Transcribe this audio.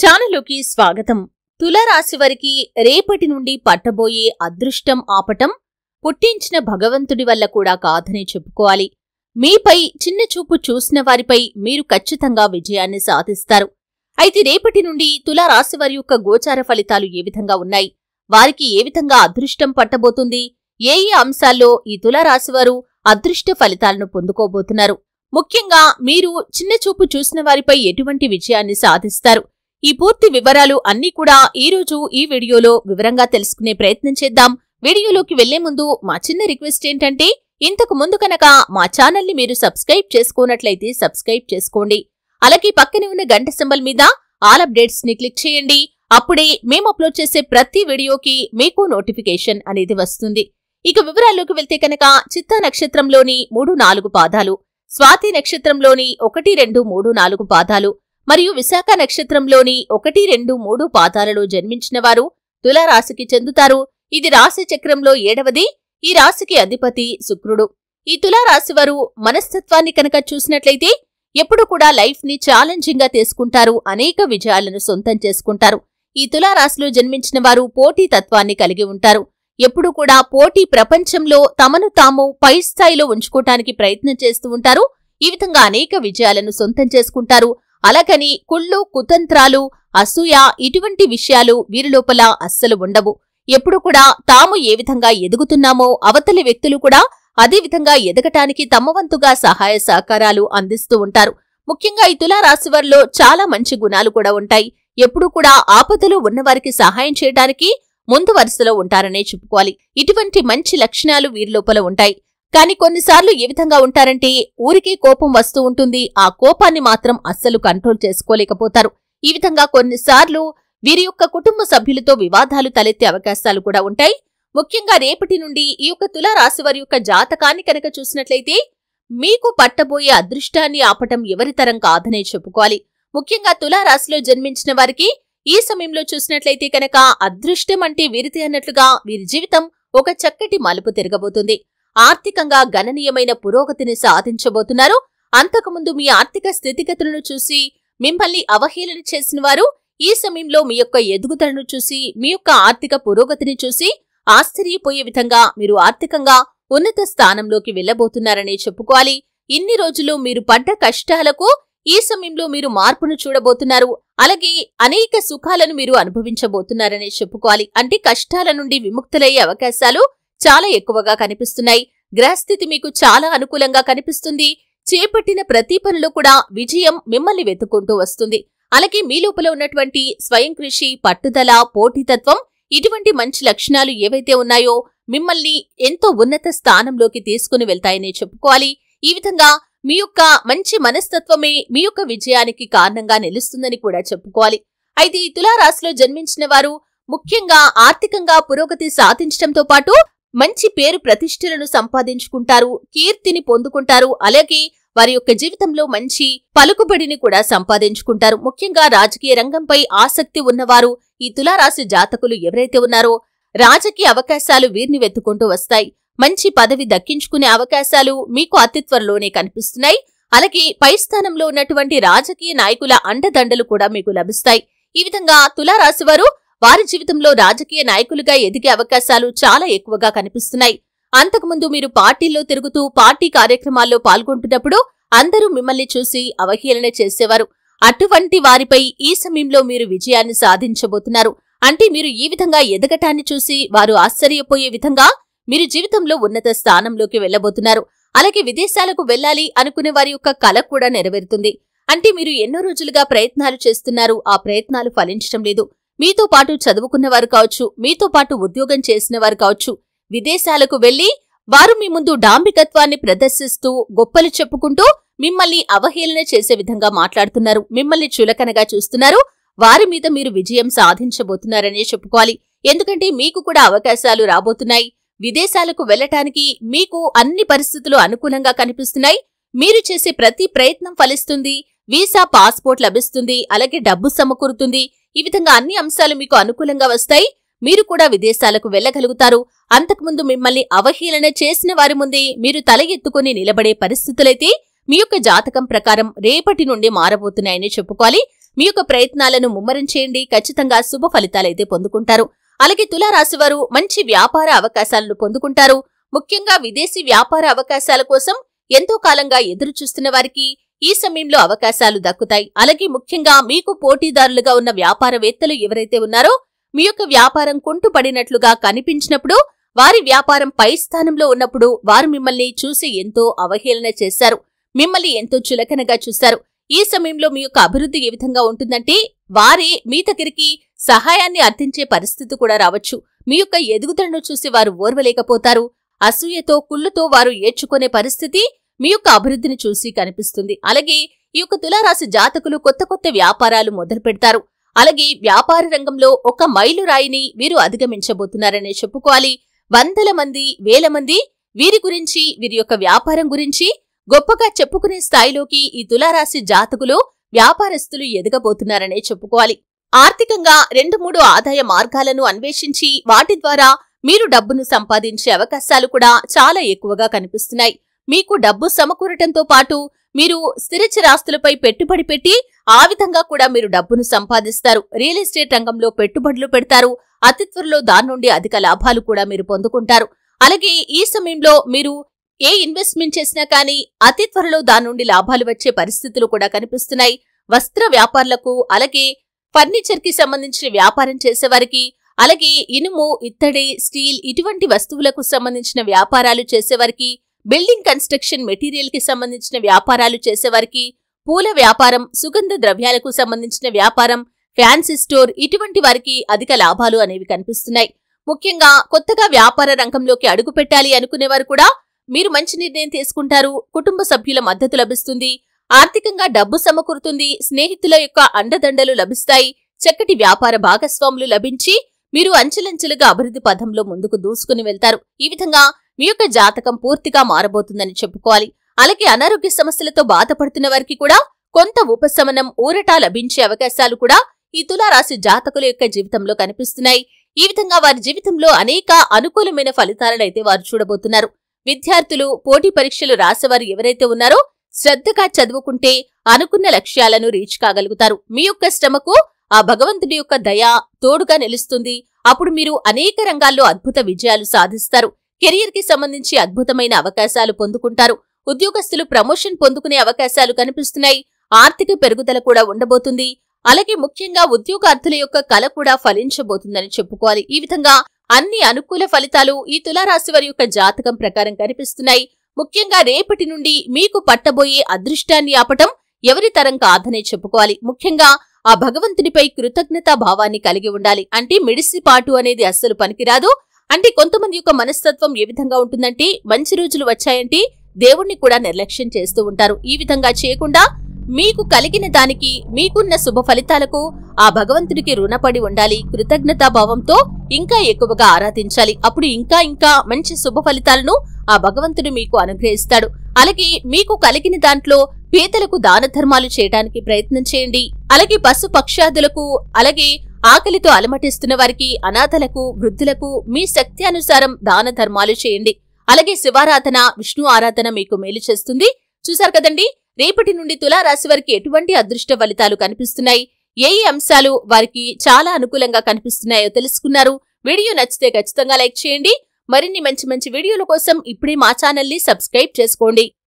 ఛానలుకి స్వాగతం. తులారాశి వారికి రేపటి నుండి పట్టబోయే అదృష్టం ఆపటం పుట్టించిన భగవంతుడి వల్ల కూడా కాదని చెప్పుకోవాలి. మీపై చిన్న చూపు చూసిన వారిపై మీరు ఖచ్చితంగా విజయాన్ని సాధిస్తారు. అయితే రేపటి నుండి తులారాశి వారి యొక్క గోచార ఫలితాలు ఏ విధంగా ఉన్నాయి, వారికి ఏ విధంగా అదృష్టం పట్టబోతుంది, ఏ అంశాల్లో ఈ తులారాశివారు అదృష్ట ఫలితాలను పొందుకోబోతున్నారు, ముఖ్యంగా మీరు చిన్న చూపు చూసిన వారిపై ఎటువంటి విజయాన్ని సాధిస్తారు, ఈ పూర్తి వివరాలు అన్నీ కూడా ఈరోజు ఈ వీడియోలో వివరంగా తెలుసుకునే ప్రయత్నం చేద్దాం. వీడియోలోకి వెళ్లే ముందు మా చిన్న రిక్వెస్ట్ ఏంటంటే, ఇంతకు ముందు కనుక మా ఛానల్ని మీరు సబ్స్క్రైబ్ చేసుకోనట్లయితే సబ్స్క్రైబ్ చేసుకోండి. అలాగే పక్కనే ఉన్న గంట సింబల్ మీద ఆల్ అప్డేట్స్ ని క్లిక్ చేయండి. అప్పుడే మేము అప్లోడ్ చేసే ప్రతి వీడియోకి మీకు నోటిఫికేషన్ అనేది వస్తుంది. ఇక వివరాల్లోకి వెళ్తే కనుక చిత్తా నక్షత్రంలోని 3-4 పాదాలు, స్వాతి నక్షత్రంలోని 1, 2, 3, 4 పాదాలు మరియు విశాఖ నక్షత్రంలోని 1, 2, 3 పాదాలలో జన్మించిన వారు తులారాశికి చెందుతారు. ఇది రాశి చక్రంలో 7వది. ఈ రాశికి అధిపతి శుక్రుడు. ఈ తులారాశి వారు మనస్తత్వాన్ని కనుక చూసినట్లయితే ఎప్పుడు కూడా లైఫ్ ని ఛాలెంజింగ్ గా తీసుకుంటారు, అనేక విజయాలను సొంతం చేసుకుంటారు. ఈ తులారాశిలో జన్మించిన వారు పోటీ తత్వాన్ని కలిగి ఉంటారు. ఎప్పుడు కూడా పోటీ ప్రపంచంలో తమను తాము పై స్థాయిలో ఉంచుకోవటానికి ప్రయత్నం చేస్తూ ఉంటారు. ఈ విధంగా అనేక విజయాలను సొంతం చేసుకుంటారు. అలాగని కుళ్ళు, కుతంత్రాలు, అసూయ ఇటువంటి విషయాలు వీరి లోపల అస్సలు ఉండవు. ఎప్పుడు కూడా తాము ఏ విధంగా ఎదుగుతున్నామో అవతలి వ్యక్తులు కూడా అదే విధంగా ఎదగటానికి తమ వంతుగా సహాయ సహకారాలు అందిస్తూ ఉంటారు. ముఖ్యంగా ఈ తులారాశి వారిలో చాలా మంచి గుణాలు కూడా ఉంటాయి. ఎప్పుడు కూడా ఆపదలో ఉన్నవారికి సహాయం చేయడానికి ముందు వరుసలో ఉంటారనే చెప్పుకోవాలి. ఇటువంటి మంచి లక్షణాలు వీరి లోపల ఉంటాయి. కానీ కొన్నిసార్లు ఏ విధంగా ఉంటారంటే, ఊరికే కోపం వస్తూ ఉంటుంది, ఆ కోపాన్ని మాత్రం అస్సలు కంట్రోల్ చేసుకోలేకపోతారు. ఈ విధంగా కొన్నిసార్లు వీరి యొక్క కుటుంబ సభ్యులతో వివాదాలు తలెత్తే అవకాశాలు కూడా ఉంటాయి. ముఖ్యంగా రేపటి నుండి ఈ యొక్క తులారాశి వారి యొక్క జాతకాన్ని కనుక చూసినట్లయితే మీకు పట్టబోయే అదృష్టాన్ని ఆపటం ఎవరి తరం కాదనే చెప్పుకోవాలి. ముఖ్యంగా తులారాశిలో జన్మించిన వారికి ఈ సమయంలో చూసినట్లయితే కనుక అదృష్టం అంటే వీరిది అన్నట్లుగా వీరి జీవితం ఒక చక్కటి మలుపు తిరగబోతుంది. ఆర్థికంగా గణనీయమైన పురోగతిని సాధించబోతున్నారు. అంతకుముందు మీ ఆర్థిక స్థితిగతులను చూసి మిమ్మల్ని అవహేళన చేసిన వారు ఈ సమయంలో మీ యొక్క ఎదుగుదలను చూసి, మీ యొక్క ఆర్థిక పురోగతిని చూసి ఆశ్చర్యపోయే విధంగా మీరు ఆర్థికంగా ఉన్నత స్థానంలోకి వెళ్లబోతున్నారనే చెప్పుకోవాలి. ఇన్ని రోజులు మీరు పడ్డ కష్టాలకు ఈ సమయంలో మీరు మార్పును చూడబోతున్నారు. అలాగే అనేక సుఖాలను మీరు అనుభవించబోతున్నారనే చెప్పుకోవాలి. అంటే కష్టాల నుండి విముక్తులయ్యే అవకాశాలు చాలా ఎక్కువగా కనిపిస్తున్నాయి. గ్రహస్థితి మీకు చాలా అనుకూలంగా కనిపిస్తుంది. చేపట్టిన ప్రతి పనిలో కూడా విజయం మిమ్మల్ని వెతుక్కుంటూ వస్తుంది. అలాగే మీ లోపల ఉన్నటువంటి స్వయం కృషి, పట్టుదల, పోటీతత్వం ఇటువంటి మంచి లక్షణాలు ఏవైతే ఉన్నాయో మిమ్మల్ని ఎంతో ఉన్నత స్థానంలోకి తీసుకుని వెళ్తాయనే చెప్పుకోవాలి. ఈ విధంగా మీ యొక్క మంచి మనస్తత్వమే మీ యొక్క విజయానికి కారణంగా నిలుస్తుందని కూడా చెప్పుకోవాలి. అయితే ఈ తులారాశిలో జన్మించిన వారు ముఖ్యంగా ఆర్థికంగా పురోగతి సాధించడంతో పాటు మంచి పేరు ప్రతిష్టలను సంపాదించుకుంటారు, కీర్తిని పొందుకుంటారు. అలాగే వారి యొక్క జీవితంలో మంచి పలుకుబడిని కూడా సంపాదించుకుంటారు. ముఖ్యంగా రాజకీయ రంగంపై ఆసక్తి ఉన్నవారు ఈ తులారాశి జాతకులు ఎవరైతే ఉన్నారో రాజకీయ అవకాశాలు వీరిని వెతుకుంటూ వస్తాయి. మంచి పదవి దక్కించుకునే అవకాశాలు మీకు అతి త్వరలోనే కనిపిస్తున్నాయి. అలాగే పై స్థానంలో ఉన్నటువంటి రాజకీయ నాయకుల అండదండలు కూడా మీకు లభిస్తాయి. ఈ విధంగా తులారాశి వారు వారి జీవితంలో రాజకీయ నాయకులుగా ఎదిగే అవకాశాలు చాలా ఎక్కువగా కనిపిస్తున్నాయి. అంతకుముందు మీరు పార్టీల్లో తిరుగుతూ పార్టీ కార్యక్రమాల్లో పాల్గొంటున్నప్పుడు అందరూ మిమ్మల్ని చూసి అవహేళన చేసేవారు. అటువంటి వారిపై ఈ సమయంలో మీరు విజయాన్ని సాధించబోతున్నారు. అంటే మీరు ఈ విధంగా ఎదగటాన్ని చూసి వారు ఆశ్చర్యపోయే విధంగా మీరు జీవితంలో ఉన్నత స్థానంలోకి వెళ్లబోతున్నారు. అలాగే విదేశాలకు వెళ్లాలి అనుకునే వారి యొక్క కల కూడా నెరవేరుతుంది. అంటే మీరు ఎన్నో రోజులుగా ప్రయత్నాలు చేస్తున్నారు, ఆ ప్రయత్నాలు ఫలించడం లేదు. మీతో పాటు చదువుకున్నవారు కావచ్చు, మీతో పాటు ఉద్యోగం చేసిన వారు కావచ్చు, విదేశాలకు వెళ్లి వారు మీ ముందు డాంబికత్వాన్ని ప్రదర్శిస్తూ గొప్పలు చెప్పుకుంటూ మిమ్మల్ని అవహేళన చేసే విధంగా మాట్లాడుతున్నారు, మిమ్మల్ని చులకనగా చూస్తున్నారు. వారి మీద మీరు విజయం సాధించబోతున్నారనే చెప్పుకోవాలి. ఎందుకంటే మీకు కూడా అవకాశాలు రాబోతున్నాయి. విదేశాలకు వెళ్లటానికి మీకు అన్ని పరిస్థితులు అనుకూలంగా కనిపిస్తున్నాయి. మీరు చేసే ప్రతి ప్రయత్నం ఫలిస్తుంది. వీసా, పాస్పోర్ట్ లభిస్తుంది. అలాగే డబ్బు సమకూరుతుంది. ఈ విధంగా అన్ని అంశాలు మీకు అనుకూలంగా వస్తాయి. మీరు కూడా విదేశాలకు వెళ్లగలుగుతారు. అంతకుముందు మిమ్మల్ని అవహేళన చేసిన వారి ముందే మీరు తల ఎత్తుకుని నిలబడే పరిస్థితులైతే మీ యొక్క జాతకం ప్రకారం రేపటి నుండి మారబోతున్నాయని చెప్పుకోవాలి. మీ యొక్క ప్రయత్నాలను ముమ్మరం చేయండి. ఖచ్చితంగా శుభ ఫలితాలైతే పొందుకుంటారు. అలాగే తులారాశి వారు మంచి వ్యాపార అవకాశాలను పొందుకుంటారు. ముఖ్యంగా విదేశీ వ్యాపార అవకాశాల కోసం ఎంతో కాలంగా ఎదురు చూస్తున్న వారికి ఈ సమయంలో అవకాశాలు దక్కుతాయి. అలాగే ముఖ్యంగా మీకు పోటీదారులుగా ఉన్న వ్యాపారవేత్తలు ఎవరైతే ఉన్నారో మీ యొక్క వ్యాపారం కుంటుపడినట్లుగా కనిపించినప్పుడు, వారి వ్యాపారం పై స్థానంలో ఉన్నప్పుడు వారు మిమ్మల్ని చూసి ఎంతో అవహేళన చేశారు. మిమ్మల్ని ఎంతో చులకనగా చూశారు. ఈ సమయంలో మీ యొక్క అభివృద్ధి ఏ విధంగా ఉంటుందంటే, వారే మీ దగ్గరికి సహాయాన్ని అర్థించే పరిస్థితి కూడా రావచ్చు. మీ యొక్క ఎదుగుదలను చూసి వారు ఓర్వలేకపోతారు. అసూయతో కుళ్ళుతో వారు ఏడ్చుకునే పరిస్థితి మీ యొక్క అభివృద్ధిని చూసి కనిపిస్తుంది. అలాగే ఈ యొక్క తులారాశి జాతకులు కొత్త కొత్త వ్యాపారాలు మొదలు పెడతారు. అలాగే వ్యాపార రంగంలో ఒక మైలురాయిని వీరు అధిగమించబోతున్నారనే చెప్పుకోవాలి. వందల మంది, వేల మంది వీరి గురించి, వీరి యొక్క వ్యాపారం గురించి గొప్పగా చెప్పుకునే స్థాయిలోకి ఈ తులారాశి జాతకులు, వ్యాపారస్తులు ఎదగబోతున్నారనే చెప్పుకోవాలి. ఆర్థికంగా 2-3 ఆదాయ మార్గాలను అన్వేషించి వాటి ద్వారా మీరు డబ్బును సంపాదించే అవకాశాలు కూడా చాలా ఎక్కువగా కనిపిస్తున్నాయి. మీకు డబ్బు సమకూరటంతో పాటు మీరు స్థిరచరాస్తులపై పెట్టుబడి పెట్టి ఆ విధంగా కూడా మీరు డబ్బును సంపాదిస్తారు. రియల్ ఎస్టేట్ రంగంలో పెట్టుబడులు పెడతారు. అతి త్వరలో దాని నుండి అధిక లాభాలు కూడా మీరు పొందుకుంటారు. అలాగే ఈ సమయంలో మీరు ఏ ఇన్వెస్ట్మెంట్ చేసినా కానీ అతి త్వరలో దాని నుండి లాభాలు వచ్చే పరిస్థితులు కూడా కనిపిస్తున్నాయి. వస్త్ర వ్యాపారులకు, అలాగే ఫర్నిచర్ కి సంబంధించిన వ్యాపారం చేసేవారికి, అలాగే ఇనుము, ఇత్తడి, స్టీల్ ఇటువంటి వస్తువులకు సంబంధించిన వ్యాపారాలు చేసేవారికి, బిల్డింగ్ కన్స్ట్రక్షన్ మెటీరియల్ కి సంబంధించిన వ్యాపారాలు చేసేవారికి, పూల వ్యాపారం, సుగంధ ద్రవ్యాలకు సంబంధించిన వ్యాపారం, ఫ్యాన్సీ స్టోర్ ఇటువంటి వారికి అధిక లాభాలు అనేవి కనిపిస్తున్నాయి. ముఖ్యంగా కొత్తగా వ్యాపార రంగంలోకి అడుగు పెట్టాలి అనుకునేవారు కూడా మీరు మంచి నిర్ణయం తీసుకుంటారు. కుటుంబ సభ్యుల మద్దతు లభిస్తుంది. ఆర్థికంగా డబ్బు సమకూరుతుంది. స్నేహితుల యొక్క అండదండలు లభిస్తాయి. చక్కటి వ్యాపార భాగస్వాములు లభించి మీరు అంచెలంచెలుగా అభివృద్ధి పథంలో ముందుకు దూసుకుని వెళ్తారు. ఈ విధంగా మీ యొక్క జాతకం పూర్తిగా మారబోతుందని చెప్పుకోవాలి. అలాగే అనారోగ్య సమస్యలతో బాధపడుతున్న వారికి కూడా కొంత ఉపశమనం, ఊరట లభించే అవకాశాలు కూడా ఈ తులారాశి జాతకుల యొక్క జీవితంలో కనిపిస్తున్నాయి. ఈ విధంగా వారి జీవితంలో అనేక అనుకూలమైన ఫలితాలనైతే వారు చూడబోతున్నారు. విద్యార్థులు, పోటీ పరీక్షలు రాసేవారు ఎవరైతే ఉన్నారో శ్రద్ధగా చదువుకుంటే అనుకున్న లక్ష్యాలను రీచ్ కాగలుగుతారు. మీ యొక్క శ్రమకు ఆ భగవంతుడి యొక్క దయ తోడుగా నిలుస్తుంది. అప్పుడు మీరు అనేక రంగాల్లో అద్భుత విజయాలు సాధిస్తారు. కెరియర్ కి సంబంధించి అద్భుతమైన అవకాశాలు పొందుకుంటారు. ఉద్యోగస్తులు ప్రమోషన్ పొందుకునే అవకాశాలు కనిపిస్తున్నాయి. ఆర్థిక పెరుగుదల కూడా ఉండబోతుంది. అలాగే ముఖ్యంగా ఉద్యోగార్థుల యొక్క కల కూడా ఫలించబోతుందని చెప్పుకోవాలి. ఈ విధంగా అన్ని అనుకూల ఫలితాలు ఈ తులారాశి వారి యొక్క జాతకం ప్రకారం కనిపిస్తున్నాయి. ముఖ్యంగా రేపటి నుండి మీకు పట్టబోయే అదృష్టాన్ని ఆపటం ఎవరి తరం కాదనే చెప్పుకోవాలి. ముఖ్యంగా ఆ భగవంతునిపై కృతజ్ఞతా భావాన్ని కలిగి ఉండాలి. అంటే మిడిసిపాటు అనేది అస్సలు పనికిరాదు. అంటే కొంతమంది యొక్క మనస్తత్వం ఏ విధంగా ఉంటుందంటే, మంచి రోజులు వచ్చాయంటే దేవుణ్ణి కూడా నిర్లక్ష్యం చేస్తూ ఉంటారు. ఈ విధంగా చేయకుండా మీకు కలిగిన దానికి, మీకున్న శుభ ఫలితాలకు ఆ భగవంతుడికి రుణపడి ఉండాలి. కృతజ్ఞతాభావంతో ఇంకా ఎక్కువగా ఆరాధించాలి. అప్పుడు ఇంకా ఇంకా మంచి శుభ ఫలితాలను ఆ భగవంతుడు మీకు అనుగ్రహిస్తాడు. అలాగే మీకు కలిగిన దాంట్లో పేదలకు దాన ధర్మాలు చేయడానికి ప్రయత్నం చేయండి. అలాగే పశు పక్షాదులకు, అలాగే ఆకలితో అలమటిస్తున్న వారికి, అనాథలకు, వృద్ధులకు మీ శక్తి అనుసారం దాన ధర్మాలు చేయండి. అలాగే శివారాధన, విష్ణు ఆరాధన మీకు మేలు చేస్తుంది. చూశారు కదండి, రేపటి నుండి తులారాశి వారికి ఎటువంటి అదృష్ట ఫలితాలు కనిపిస్తున్నాయి, ఏ అంశాలు వారికి చాలా అనుకూలంగా కనిపిస్తున్నాయో తెలుసుకున్నారు. వీడియో నచ్చితే ఖచ్చితంగా లైక్ చేయండి. మరిన్ని మంచి మంచి వీడియోల కోసం ఇప్పుడే మా ఛానల్ ని సబ్స్క్రైబ్ చేసుకోండి.